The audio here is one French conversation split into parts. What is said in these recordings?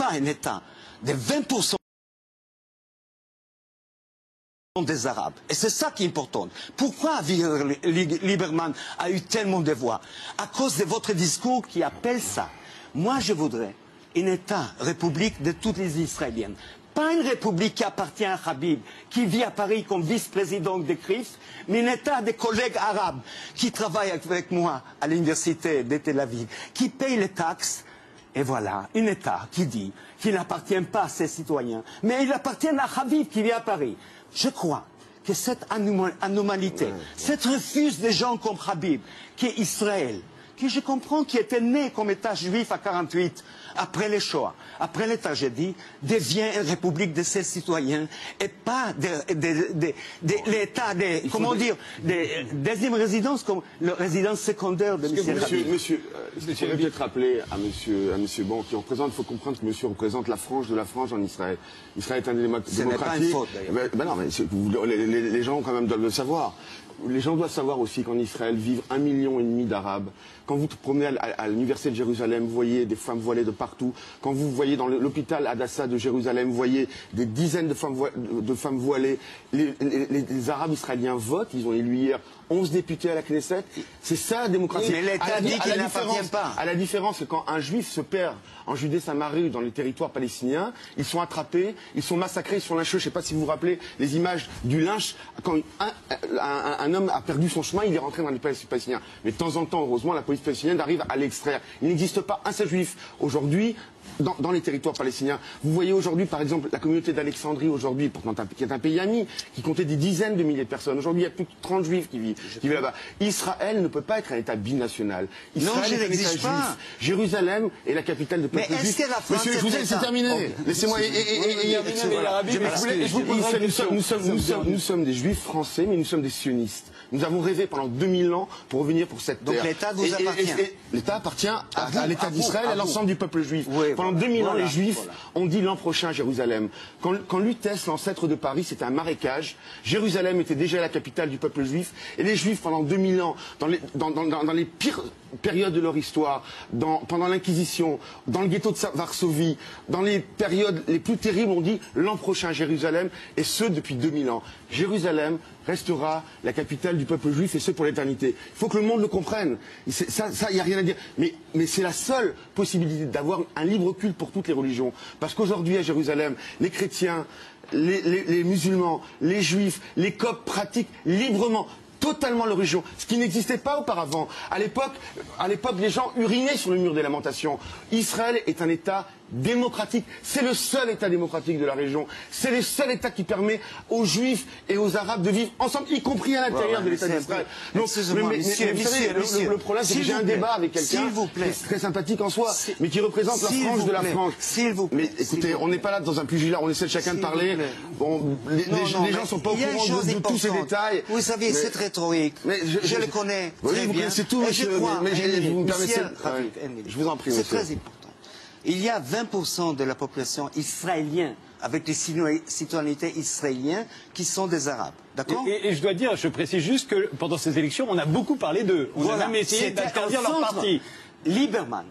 pas un État de 20% des Arabes. Et c'est ça qui est important. Pourquoi Lieberman a eu tellement de voix? À cause de votre discours qui appelle ça. Moi, je voudrais un État, république de toutes les Israéliennes. Pas une république qui appartient à Habib, qui vit à Paris comme vice-président de CRIF, mais un État des collègues arabes qui travaillent avec moi à l'université de Tel Aviv, qui payent les taxes. Et voilà, un État qui dit qu'il n'appartient pas à ses citoyens, mais il appartient à Habib qui vit à Paris. Je crois que cette anomalité, cette refus des gens comme Habib, qui est Israël, qui je comprends qui était né comme État juif à 48, après les Shoah, après les tragédies, devient une république de ses citoyens et pas l'État des, comment dire, des deuxième résidence comme la résidence secondaire de M. Habib. Monsieur, il faudrait peut-être rappeler à monsieur Bon, qui représente, il faut comprendre que monsieur représente la frange de la frange en Israël. Israël est un démocratie. Ce n'est pas une faute, d'ailleurs. Ben non, mais les gens quand même doivent le savoir. Les gens doivent savoir aussi qu'en Israël vivent 1,5 million d'Arabes. Quand vous promenez à l'université de Jérusalem, vous voyez des femmes voilées de partout. Quand vous voyez dans l'hôpital Hadassah de Jérusalem, vous voyez des dizaines de femmes voilées. Les Arabes israéliens votent. Ils ont élu hier 11 députés à la Knesset. C'est ça la démocratie. Mais l'État dit qu'il n'appartient pas. À la différence que quand un juif se perd en Judée-Samarie ou dans les territoires palestiniens, ils sont attrapés, ils sont massacrés, ils sont lynchés. Je ne sais pas si vous vous rappelez les images du lynch. Quand un homme a perdu son chemin, il est rentré dans les Palestiniens. Mais de temps en temps, heureusement, la police palestinienne arrive à l'extraire. Il n'existe pas un seul juif aujourd'hui dans les territoires palestiniens. Vous voyez aujourd'hui, par exemple, la communauté d'Alexandrie, aujourd'hui, qui est un pays ami, qui comptait des dizaines de milliers de personnes. Aujourd'hui, il y a plus de 30 juifs qui vivent là-bas. Israël ne peut pas être un État binational. Israël est un État juif. Jérusalem est la capitale de peuple juif. Mais est-ce que la France Monsieur, je vous ai laissé terminer. Laissez-moi. Nous sommes des juifs français, mais nous sommes des sionistes. Nous avons rêvé pendant 2000 ans pour revenir pour cette terre. Donc l'État vous appartient. L'État appartient à l'État d'Israël et à l'ensemble du peuple juif. Oui, pendant 2000 ans, les Juifs ont dit l'an prochain à Jérusalem. Quand Lutèce, l'ancêtre de Paris, c'était un marécage, Jérusalem était déjà la capitale du peuple juif. Et les Juifs, pendant 2000 ans, dans les pires périodes de leur histoire, pendant l'Inquisition, dans le ghetto de Varsovie, dans les périodes les plus terribles, ont dit l'an prochain à Jérusalem, et ce depuis 2000 ans. Jérusalem restera la capitale du peuple juif, et ce pour l'éternité. Il faut que le monde le comprenne. Ça, il n'y a rien à dire. Mais c'est la seule possibilité d'avoir un libre culte pour toutes les religions. Parce qu'aujourd'hui, à Jérusalem, les chrétiens, les musulmans, les juifs, les coptes pratiquent librement totalement leur religion, ce qui n'existait pas auparavant. À l'époque, les gens urinaient sur le mur des lamentations. Israël est un État démocratique. C'est le seul État démocratique de la région. C'est le seul État qui permet aux Juifs et aux Arabes de vivre ensemble, y compris à l'intérieur de l'État d'Israël. Donc, le problème, c'est que j'ai un débat avec quelqu'un qui est très sympathique en soi, mais qui représente la frange de la frange. S'il vous plaît. Mais écoutez, on n'est pas là dans un pugilat, on essaie de chacun de parler. Bon, les gens ne sont pas au courant de tous ces détails. Vous savez, cette rhétorique, je le connais très bien. C'est tout, monsieur. Vous me permettez. Je vous en prie, monsieur. C'est très important. Il y a 20% de la population israélienne avec les citoyennetés israéliennes qui sont des Arabes. D'accord ? Et je dois dire, je précise juste que pendant ces élections, on a beaucoup parlé d'eux. On a même essayé d'interdire leur parti. Lieberman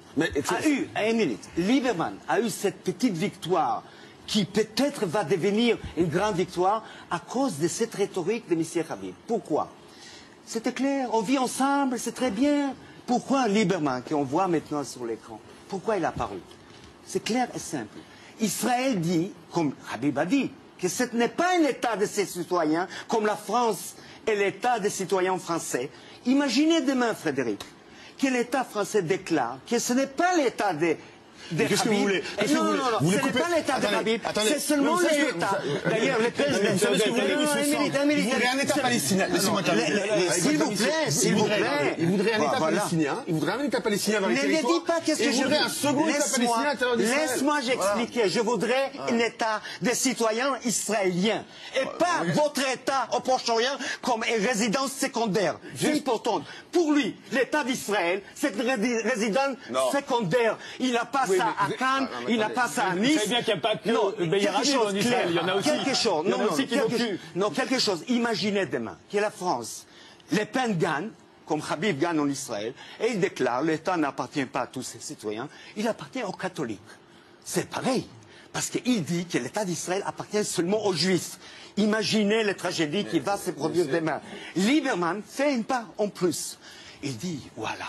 a eu cette petite victoire qui peut-être va devenir une grande victoire à cause de cette rhétorique de M. Habib. Pourquoi ? C'était clair, on vit ensemble, c'est très bien. Pourquoi Lieberman, qu'on voit maintenant sur l'écran, pourquoi il a apparu ? C'est clair et simple. Israël dit, comme Habib a dit, que ce n'est pas un État de ses citoyens, comme la France est l'État des citoyens français. Imaginez demain, Frédéric, que l'État français déclare que ce n'est pas l'État des Qu'est-ce que vous voulez? Non, ce n'est pas l'État de Habib, c'est seulement l'État. D'ailleurs, le président... Il voudrait un État palestinien. Laissez-moi terminer. S'il vous plaît. Il voudrait un État palestinien. Il voudrait un État palestinien dans les territoires. Ne dis pas qu'est-ce que je voudrais un second État palestinien à l'intérieur d'Israël. Laisse-moi j'expliquer. Je voudrais un État des citoyens israéliens. Et pas votre État au Proche-Orient comme une résidence secondaire. C'est important. Pour lui, l'État d'Israël, c'est une résidence secondaire. Il n'a pas ça à Cannes, il n'a pas ça à Nice. Vous savez bien qu'il n'y a pas que Beir Habib en Israël. Il y en a aussi. Quelque chose. Imaginez demain que la France, Le Pen gagne, comme Habib gagne en Israël, et il déclare l'État n'appartient pas à tous ses citoyens, il appartient aux catholiques. c'est pareil. Parce qu'il dit que l'État d'Israël appartient seulement aux Juifs. Imaginez la tragédie qui va se produire demain. Lieberman fait une part en plus. Il dit, voilà,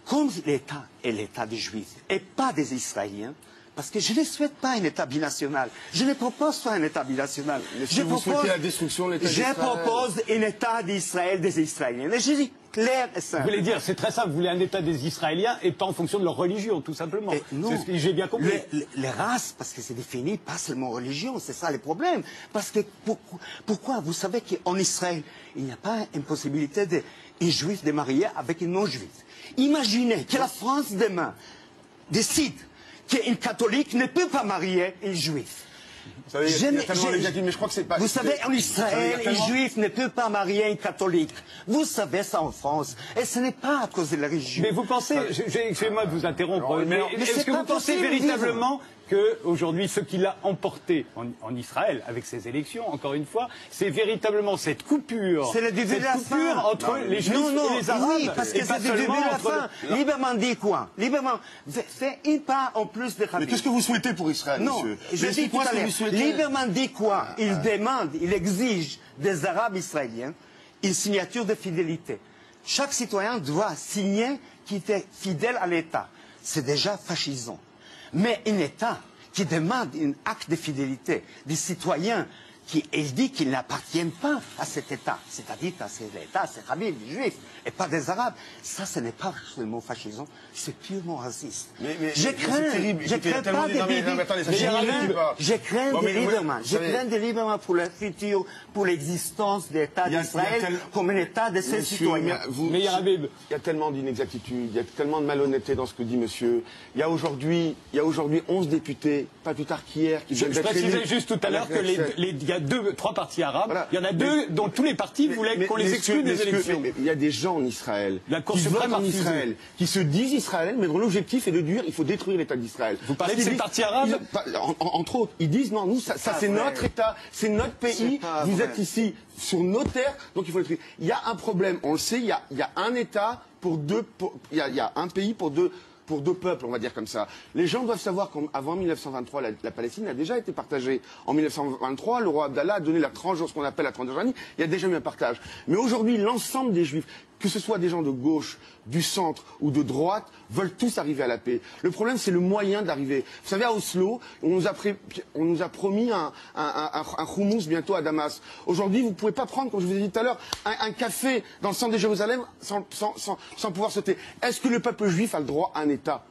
comme l'État est l'État des Juifs et pas des Israéliens, parce que je ne souhaite pas un État binational. Je ne propose pas un État binational. Je propose la destruction de l'État d'Israël. Je propose un État d'Israël des Israéliens. Et je dis clair et simple. Vous voulez dire, c'est très simple, vous voulez un État des Israéliens et pas en fonction de leur religion, tout simplement. C'est ce que j'ai bien compris. Les races, parce que c'est défini pas seulement religion, c'est ça le problème. Parce que pourquoi vous savez qu'en Israël, il n'y a pas une possibilité d'un juif de marier avec un non-juif. Imaginez que la France demain décide qu'un catholique ne peut pas marier un juif. Vous savez, mais je crois que c'est pas... Vous savez, en Israël, un juif ne peut pas marier un catholique. Vous savez ça en France. Et ce n'est pas à cause de la religion. Mais vous pensez, excusez-moi de vous interrompre, mais est-ce que vous pensez véritablement qu'aujourd'hui, ce qui l'a emporté en Israël, avec ces élections, encore une fois, c'est véritablement cette coupure, entre les Juifs et les Arabes. Oui, parce que c'est le début de la fin. Lieberman dit quoi? Lieberman fait une part en plus de Rabin. Mais qu'est-ce que vous souhaitez pour Israël, monsieur? Non, je dis tout à l'heure. Lieberman dit quoi? Il demande, il exige des Arabes israéliens une signature de fidélité. Chaque citoyen doit signer qu'il est fidèle à l'État. C'est déjà fascisant. Mais un État qui demande un acte de fidélité des citoyens, il dit qu'ils n'appartiennent pas à cet État, c'est-à-dire à cet État, c'est Rabin, des Juifs, et pas des Arabes. Ça, ce n'est pas seulement fascisant, c'est purement raciste. Je crains des Lieberman pour le futur, pour l'existence de l'État d'Israël comme un État de ses citoyens. Mais il y a tellement d'inexactitudes, il y a tellement de malhonnêteté dans ce que dit monsieur. Il y a aujourd'hui 11 députés, pas plus tard qu'hier, qui viennent d'être élus. Je précisais juste tout à l'heure que il y a 3 partis arabes, voilà. Il y en a 2 dont tous les partis voulaient qu'on les exclue des élections. Mais il y a des gens en Israël, qui votent en Israël, qui se disent Israël, mais dont l'objectif est de dire il faut détruire l'État d'Israël. Vous parlez de ces partis arabes? Entre autres, ils disent non, nous, ça c'est notre État, c'est notre pays, vous êtes ici sur nos terres, donc il faut détruire. Il y a un problème, on le sait, il y a un État pour deux, il y a un pays pour deux peuples, on va dire comme ça. Les gens doivent savoir qu'avant 1923, la Palestine a déjà été partagée. En 1923, le roi Abdallah a donné la tranche, ce qu'on appelle la tranche de Jordanie. Il y a déjà eu un partage. Mais aujourd'hui, l'ensemble des Juifs, que ce soit des gens de gauche, du centre ou de droite, veulent tous arriver à la paix. Le problème, c'est le moyen d'arriver. Vous savez, à Oslo, on nous a promis un houmous bientôt à Damas. Aujourd'hui, vous ne pouvez pas prendre, comme je vous ai dit tout à l'heure, un café dans le centre de Jérusalem sans pouvoir sauter. Est-ce que le peuple juif a le droit à un État?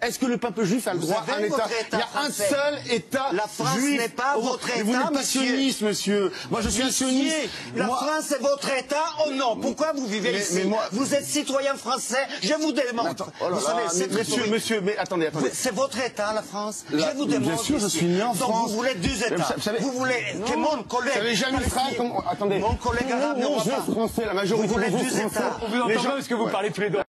Est-ce que le peuple juif a le droit à un État? Il y a un seul État La France n'est pas votre État, vous n'êtes pas sioniste, monsieur. Moi, je suis un sioniste. La France est votre État ou non? Pourquoi vous vivez ici? Vous êtes citoyen français, je vous demande. Vous savez, monsieur, mais attendez. C'est votre État, la France. Je vous demande. Bien sûr, je suis né en France. Donc vous voulez 2 États. Vous voulez que mon collègue... Vous savez jamais une phrase comme... Attendez. Mon collègue arabe ne voit pas. Français, la majorité vous voulez 2 États. On vous entend pas parce que vous parlez tous les deux.